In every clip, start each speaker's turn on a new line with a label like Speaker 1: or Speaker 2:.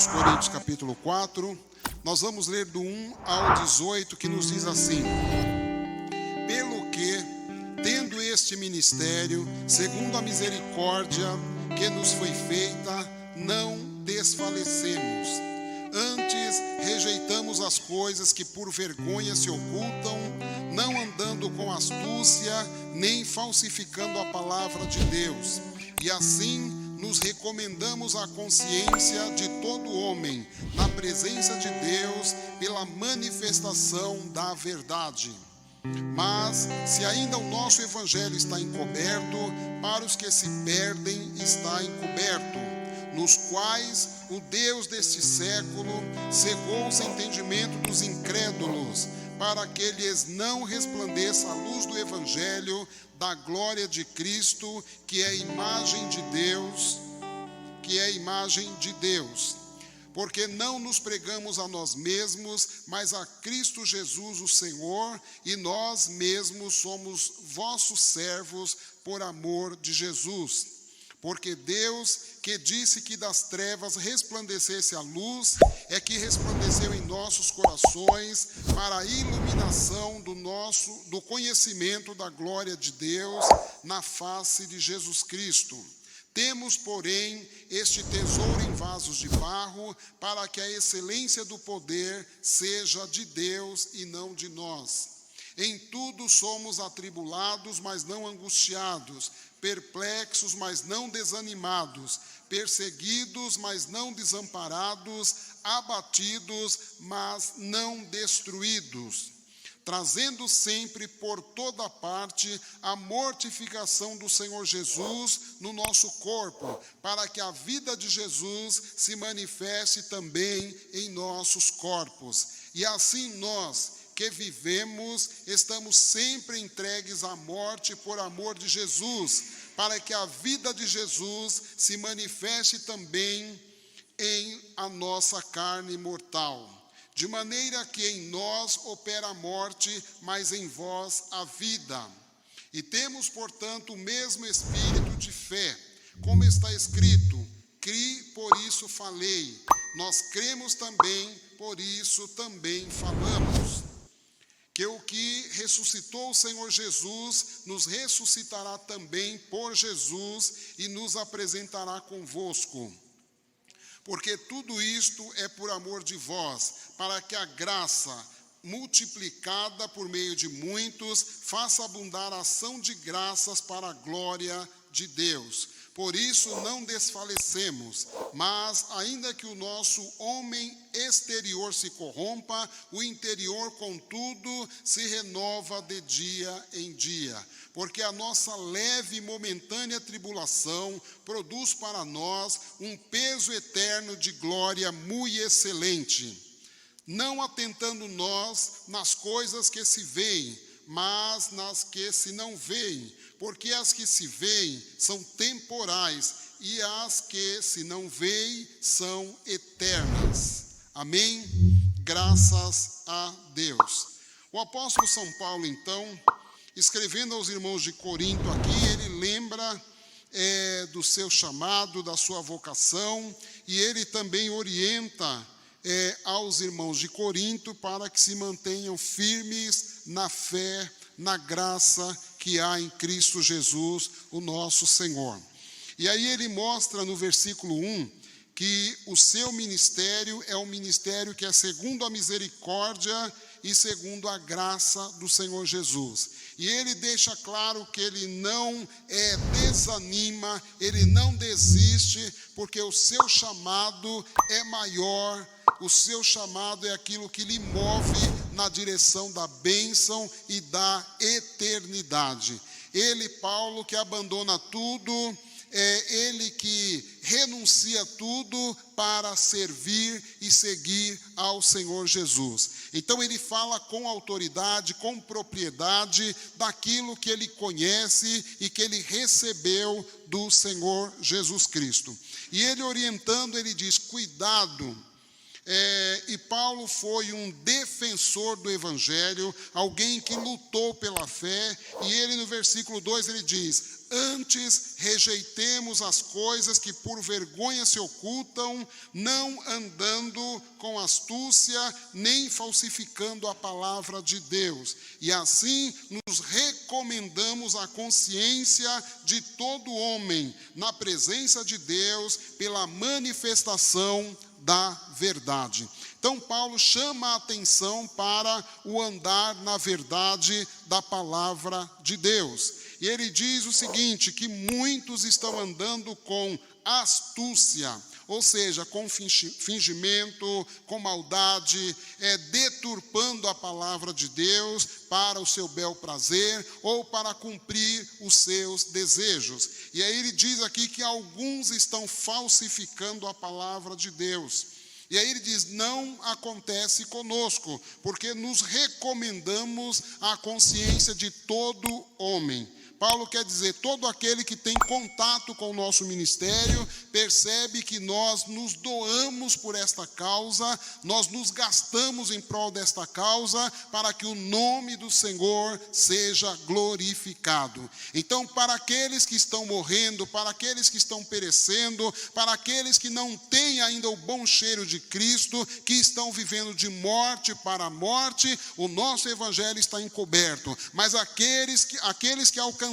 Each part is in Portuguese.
Speaker 1: aos Coríntios capítulo 4, nós vamos ler do 1 ao 18, que nos diz assim: pelo que, tendo este ministério, segundo a misericórdia que nos foi feita, não desfalecemos. Antes, rejeitamos as coisas que por vergonha se ocultam, não andando com astúcia, nem falsificando a palavra de Deus. E assim, nos recomendamos à consciência de todo homem, na presença de Deus, pela manifestação da verdade. Mas, se ainda o nosso evangelho está encoberto, para os que se perdem está encoberto, nos quais o Deus deste século cegou os entendimentos dos incrédulos, para que lhes não resplandeça a luz do evangelho da glória de Cristo, que é a imagem de Deus. Porque não nos pregamos a nós mesmos, mas a Cristo Jesus o Senhor, e nós mesmos somos vossos servos por amor de Jesus. Porque Deus, que disse que das trevas resplandecesse a luz, é que resplandeceu em nossos corações para a iluminação do conhecimento da glória de Deus na face de Jesus Cristo. Temos, porém, este tesouro em vasos de barro, para que a excelência do poder seja de Deus e não de nós. Em tudo somos atribulados, mas não angustiados, perplexos, mas não desanimados, perseguidos, mas não desamparados, abatidos, mas não destruídos, trazendo sempre por toda parte a mortificação do Senhor Jesus no nosso corpo, para que a vida de Jesus se manifeste também em nossos corpos. E assim nós, que vivemos, estamos sempre entregues à morte por amor de Jesus, para que a vida de Jesus se manifeste também em a nossa carne mortal. De maneira que em nós opera a morte, mas em vós a vida. E temos, portanto, o mesmo espírito de fé, como está escrito: cri, por isso falei. Nós cremos também, por isso também falamos. Que o que ressuscitou o Senhor Jesus nos ressuscitará também por Jesus e nos apresentará convosco. Porque tudo isto é por amor de vós, para que a graça, multiplicada por meio de muitos, faça abundar a ação de graças para a glória de Deus. Por isso não desfalecemos, mas ainda que o nosso homem exterior se corrompa, o interior, contudo, se renova de dia em dia. Porque a nossa leve e momentânea tribulação produz para nós um peso eterno de glória muito excelente. Não atentando nós nas coisas que se veem, mas nas que se não veem, porque as que se veem são temporais e as que se não veem são eternas. Amém? Graças a Deus. O apóstolo São Paulo, então, escrevendo aos irmãos de Corinto aqui, ele lembra do seu chamado, da sua vocação, e ele também orienta aos irmãos de Corinto para que se mantenham firmes na fé, na graça que há em Cristo Jesus, o nosso Senhor. E aí ele mostra no versículo 1 que o seu ministério é um ministério que é segundo a misericórdia e segundo a graça do Senhor Jesus. E ele deixa claro que ele não desanima, ele não desiste, porque o seu chamado é maior. O seu chamado é aquilo que lhe move na direção da bênção e da eternidade. Ele, Paulo, que abandona tudo, ele que renuncia tudo para servir e seguir ao Senhor Jesus. Então ele fala com autoridade, com propriedade daquilo que ele conhece e que ele recebeu do Senhor Jesus Cristo. E ele orientando, ele diz: cuidado. E Paulo foi um defensor do Evangelho, alguém que lutou pela fé, e ele no versículo 2 ele diz: Antes, rejeitemos as coisas que por vergonha se ocultam, não andando com astúcia, nem falsificando a palavra de Deus. E assim nos recomendamos à consciência de todo homem, na presença de Deus, pela manifestação da verdade. Então, Paulo chama a atenção para o andar na verdade da palavra de Deus. E ele diz o seguinte, que muitos estão andando com astúcia, ou seja, com fingimento, com maldade, deturpando a palavra de Deus para o seu bel prazer ou para cumprir os seus desejos. E aí ele diz aqui que alguns estão falsificando a palavra de Deus. E aí ele diz, não acontece conosco, porque nos recomendamos à consciência de todo homem. Paulo quer dizer, todo aquele que tem contato com o nosso ministério, percebe que nós nos doamos por esta causa, nós nos gastamos em prol desta causa, para que o nome do Senhor seja glorificado. Então, para aqueles que estão morrendo, para aqueles que estão perecendo, para aqueles que não têm ainda o bom cheiro de Cristo, que estão vivendo de morte para a morte, o nosso evangelho está encoberto. Mas aqueles que alcançaram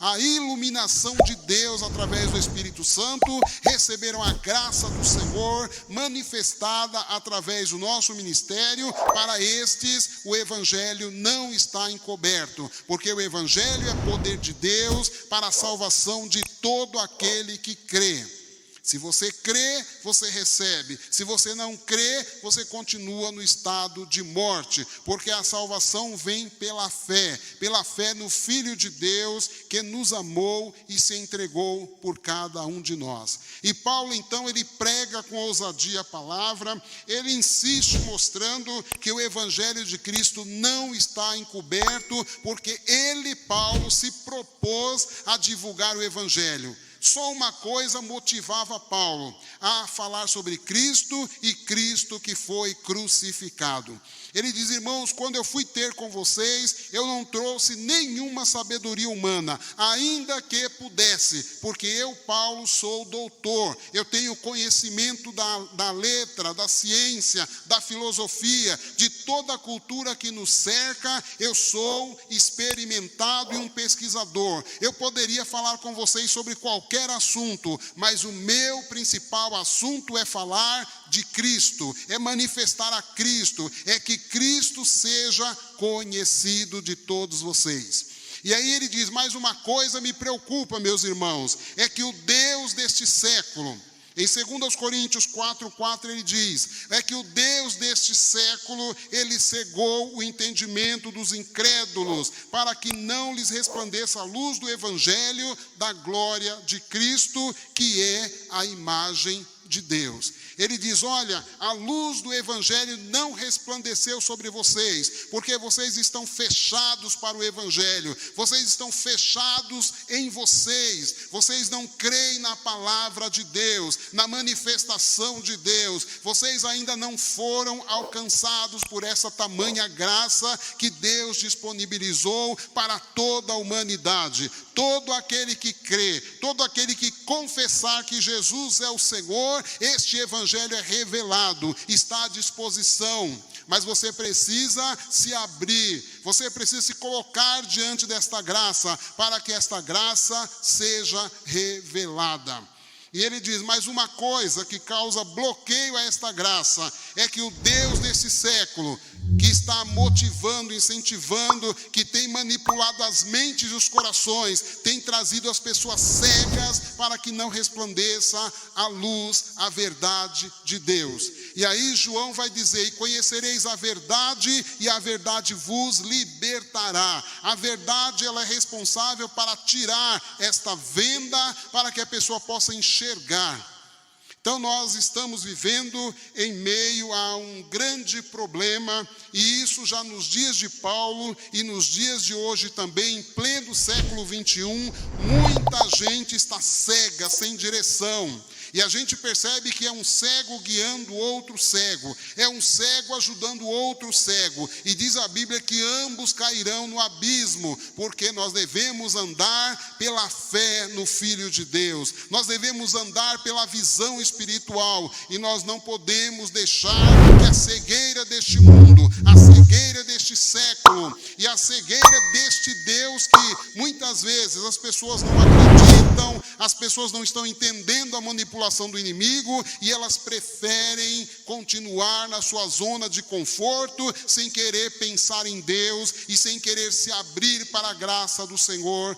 Speaker 1: a iluminação de Deus através do Espírito Santo, receberam a graça do Senhor manifestada através do nosso ministério. Para estes o evangelho não está encoberto, porque o evangelho é poder de Deus para a salvação de todo aquele que crê. Se você crê, você recebe. Se você não crê, você continua no estado de morte, porque a salvação vem pela fé no Filho de Deus, que nos amou e se entregou por cada um de nós. E Paulo, então, ele prega com ousadia a palavra, ele insiste mostrando que o evangelho de Cristo não está encoberto, porque ele, Paulo, se propôs a divulgar o evangelho. Só uma coisa motivava Paulo a falar sobre Cristo e Cristo que foi crucificado. Ele diz, irmãos, quando eu fui ter com vocês, eu não trouxe nenhuma sabedoria humana, ainda que pudesse, porque eu, Paulo, sou doutor, eu tenho conhecimento da letra, da ciência, da filosofia, de toda a cultura que nos cerca, eu sou experimentado e um pesquisador. Eu poderia falar com vocês sobre qualquer assunto, mas o meu principal assunto é falar de Cristo, é manifestar a Cristo, é que Cristo seja conhecido de todos vocês. E aí ele diz, mais uma coisa me preocupa, meus irmãos, é que o Deus deste século, em 2 Coríntios 4:4 ele diz, é que o Deus deste século, ele cegou o entendimento dos incrédulos, para que não lhes resplandeça a luz do evangelho da glória de Cristo, que é a imagem de Deus. Ele diz, olha, a luz do evangelho não resplandeceu sobre vocês, porque vocês estão fechados para o evangelho, vocês estão fechados em vocês não creem na palavra de Deus, na manifestação de Deus, vocês ainda não foram alcançados por essa tamanha graça que Deus disponibilizou para toda a humanidade. Todo aquele que crê, todo aquele que confessar que Jesus é o Senhor, este evangelho é revelado, está à disposição. Mas você precisa se abrir, você precisa se colocar diante desta graça, para que esta graça seja revelada. E ele diz, mas uma coisa que causa bloqueio a esta graça, é que o Deus desse século, que está motivando, incentivando, que tem manipulado as mentes e os corações, tem trazido as pessoas cegas para que não resplandeça a luz, a verdade de Deus. E aí João vai dizer, e conhecereis a verdade, e a verdade vos libertará. A verdade, ela é responsável para tirar esta venda, para que a pessoa possa enxergar. Então nós estamos vivendo em meio a um grande problema, e isso já nos dias de Paulo e nos dias de hoje também, em pleno século 21, muita gente está cega, sem direção. E a gente percebe que é um cego guiando outro cego, é um cego ajudando outro cego. E diz a Bíblia que ambos cairão no abismo, porque nós devemos andar pela fé no Filho de Deus. Nós devemos andar pela visão espiritual, e nós não podemos deixar que a cegueira deste mundo, a cegueira deste século e a cegueira deste Deus que muitas vezes as pessoas não acreditam, as pessoas não estão entendendo a manipulação do inimigo e elas preferem continuar na sua zona de conforto, sem querer pensar em Deus e sem querer se abrir para a graça do Senhor